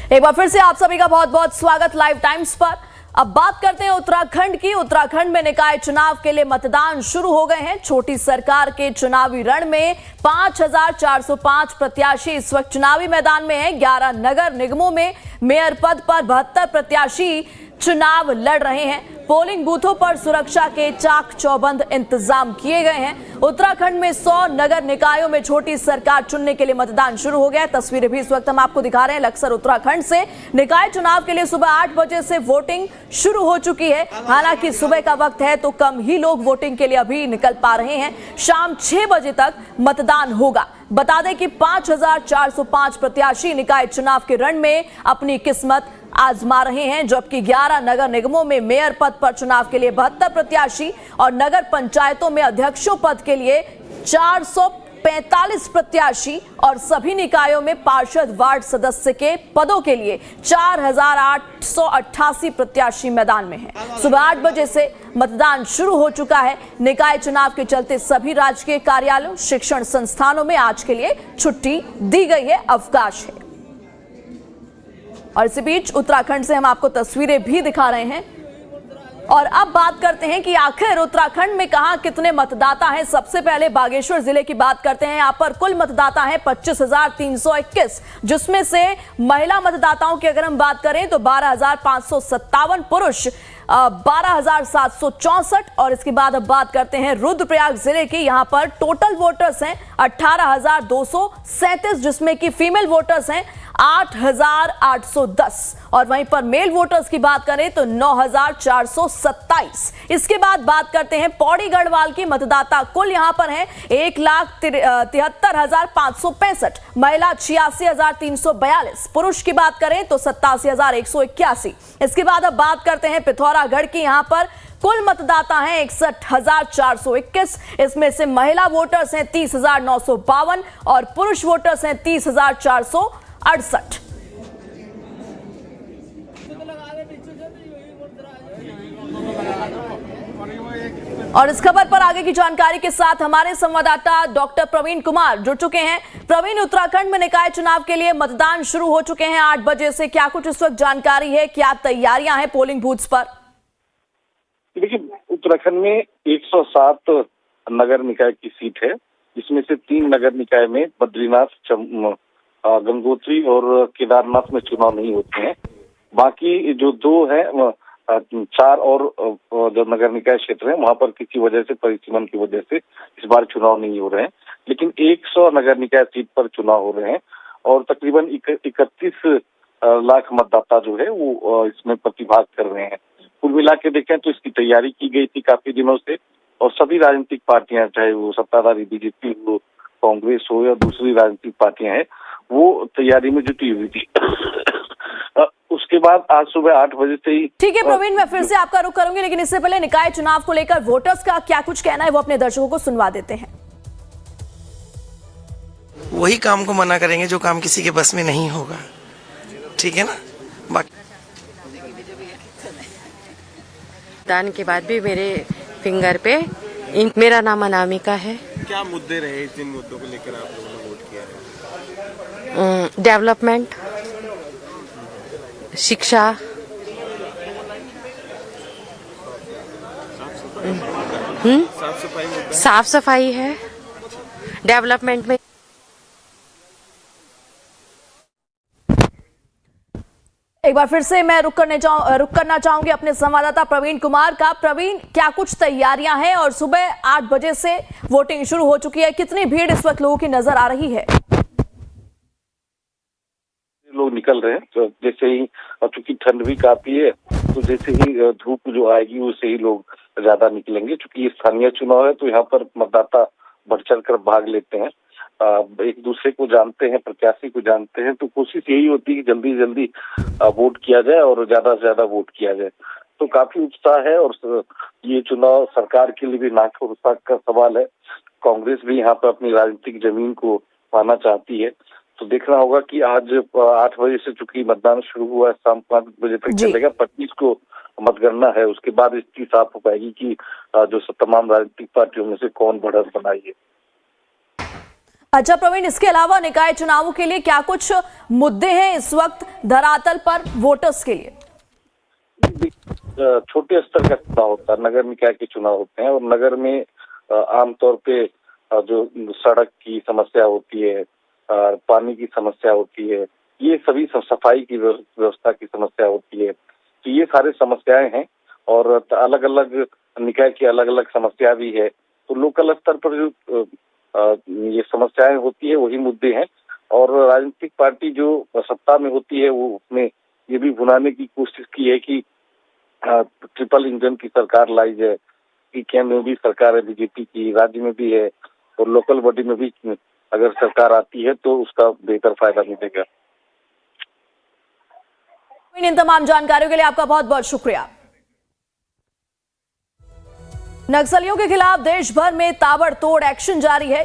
एक बार फिर से आप सभी का बहुत बहुत स्वागत लाइव टाइम्स पर। अब बात करते हैं उत्तराखंड की। उत्तराखंड में निकाय चुनाव के लिए मतदान शुरू हो गए हैं। छोटी सरकार के चुनावी रण में 5405 प्रत्याशी इस वक्त चुनावी मैदान में हैं। 11 नगर निगमों में मेयर पद पर 72 प्रत्याशी चुनाव लड़ रहे हैं। पोलिंग बूथों पर सुरक्षा के चाक चौबंद इंतजाम किए गए हैं। उत्तराखंड में 100 नगर निकायों में छोटी सरकार चुनने के लिए मतदान शुरू हो गया है। तस्वीरें भी इस वक्त हम आपको दिखा रहे हैं लक्सर उत्तराखंड से। निकाय चुनाव के लिए सुबह 8 बजे से वोटिंग शुरू हो चुकी है। हालांकि सुबह का वक्त है तो कम ही लोग वोटिंग के लिए अभी निकल पा रहे हैं। शाम 6 बजे तक मतदान होगा। बता दें कि 5405 प्रत्याशी निकाय चुनाव के रण में अपनी किस्मत आजमा रहे हैं, जबकि 11 नगर निगमों में मेयर पद पर चुनाव के लिए 72 प्रत्याशी और नगर पंचायतों में अध्यक्षों पद के लिए 445 प्रत्याशी और सभी निकायों में पार्षद वार्ड सदस्य के पदों के लिए 4888 प्रत्याशी मैदान में हैं। सुबह 8 बजे से मतदान शुरू हो चुका है। निकाय चुनाव के चलते सभी राजकीय कार्यालयों, शिक्षण संस्थानों में आज के लिए छुट्टी दी गई है, अवकाश है। और इसी बीच उत्तराखंड से हम आपको तस्वीरें भी दिखा रहे हैं। और अब बात करते हैं कि आखिर उत्तराखंड में कहां कितने मतदाता हैं। सबसे पहले बागेश्वर जिले की बात करते हैं। यहां पर कुल मतदाता हैं 25,321, जिसमें से महिला मतदाताओं की अगर हम बात करें तो 12,557, पुरुष 12,764। और इसके बाद अब बात करते हैं रुद्रप्रयाग जिले की। यहां पर टोटल वोटर्स हैं 18,237, जिसमें कि फीमेल वोटर्स हैं 8,810 और वहीं पर मेल वोटर्स की बात करें तो 9,427। इसके बाद बात करते हैं पौड़ी गढ़वाल की। मतदाता कुल यहां पर हैं 1,73,565, महिला 86,342, पुरुष की बात करें तो 87,181। इसके बाद अब बात करते हैं पिथौरागढ़ की। यहां पर कुल मतदाता हैं 61,421, इसमें से महिला वोटर्स हैं 30,952 और पुरुष वोटर्स हैं 30,468। और इस खबर पर आगे की जानकारी के साथ हमारे संवाददाता डॉक्टर प्रवीण कुमार जुड़ चुके हैं। प्रवीण, उत्तराखंड में निकाय चुनाव के लिए मतदान शुरू हो चुके हैं 8 बजे से। क्या कुछ इस वक्त जानकारी है, क्या तैयारियां हैं पोलिंग बूथ्स पर? देखिए, उत्तराखंड में 107 नगर निकाय की सीट है, जिसमें से 3 नगर निकाय में बद्रीनाथ, गंगोत्री और केदारनाथ में चुनाव नहीं होते हैं। बाकी जो 2 है 4 और जो नगर निकाय क्षेत्र है वहां पर किसी वजह से, परिसीमन की वजह से इस बार चुनाव नहीं हो रहे हैं। लेकिन 100 नगर निकाय सीट पर चुनाव हो रहे हैं और तकरीबन 31 लाख मतदाता जो है वो इसमें प्रतिभाग कर रहे हैं। कुल मिला के देखें तो इसकी तैयारी की गई थी काफी दिनों से और सभी राजनीतिक पार्टियां, चाहे वो सत्ताधारी बीजेपी हो, कांग्रेस हो या दूसरी राजनीतिक पार्टियां हैं, वो तैयारी में जुटी हुई थी। उसके बाद आज सुबह 8 बजे से ही। ठीक है प्रवीण, मैं फिर से आपका रुख करूंगी, लेकिन इससे पहले निकाय चुनाव को लेकर वोटर्स का क्या कुछ कहना है वो अपने दर्शकों को सुनवा देते हैं। वही काम को मना करेंगे जो काम किसी के बस में नहीं होगा, ठीक है ना। बाकी दान के बाद भी मेरे फिंगर पे मेरा नाम अनामिका है। क्या मुद्दे रहे, जिन मुद्दों को लेकर आप लोगों ने वोट किया है? डेवलपमेंट, शिक्षा, साफ सफाई है, डेवलपमेंट में। एक बार फिर से मैं रुक करना चाहूंगी अपने संवाददाता प्रवीण कुमार का। प्रवीण, क्या कुछ तैयारियां हैं और सुबह 8 बजे से वोटिंग शुरू हो चुकी है, कितनी भीड़ इस वक्त लोगों की नजर आ रही है? लोग निकल रहे हैं तो जैसे ही, चूंकि ठंड भी काफी है तो जैसे ही धूप जो आएगी उससे ही लोग ज्यादा निकलेंगे। चूंकि ये स्थानीय चुनाव है तो यहाँ पर मतदाता बढ़ चढ़ कर भाग लेते हैं, एक दूसरे को जानते हैं, प्रत्याशी को जानते हैं, तो कोशिश यही होती है कि जल्दी जल्दी वोट किया जाए और ज्यादा से ज्यादा वोट किया जाए। तो काफी उत्साह है और ये चुनाव सरकार के लिए भी नाक और उत्साह का सवाल है। कांग्रेस भी यहाँ पर अपनी राजनीतिक जमीन को पाना चाहती है। तो देखना होगा कि आज 8 बजे से चूंकि मतदान शुरू हुआ है, शाम 5 बजे तक चलेगा। 25 को मतगणना है, उसके बाद स्थिति साफ हो पाएगी कि जो तमाम राजनीतिक पार्टियों में से कौन बढ़त बनाई है। अच्छा प्रवीण, इसके अलावा निकाय चुनावों के लिए क्या कुछ मुद्दे हैं इस वक्त धरातल पर वोटर्स के लिए? छोटे स्तर का चुनाव होता है, नगर निकाय के चुनाव होते हैं और नगर में आमतौर पे जो सड़क की समस्या होती है, पानी की समस्या होती है, ये सभी सफाई की व्यवस्था की समस्या होती है, तो ये सारे समस्याएं हैं और अलग अलग निकाय की अलग अलग समस्या भी है। तो लोकल स्तर पर जो ये समस्याएं होती है वही मुद्दे हैं और राजनीतिक पार्टी जो सत्ता में होती है वो उसमें ये भी भुनाने की कोशिश की है कि ट्रिपल इंजन की सरकार लाई जाए, कि केंद्र में भी सरकार है बीजेपी की, राज्य में भी है और लोकल बॉडी में भी अगर सरकार आती है तो उसका बेहतर फायदा मिलेगा। इन तमाम जानकारियों के लिए आपका बहुत बहुत शुक्रिया। नक्सलियों के खिलाफ देश भर में ताबड़तोड़ एक्शन जारी है।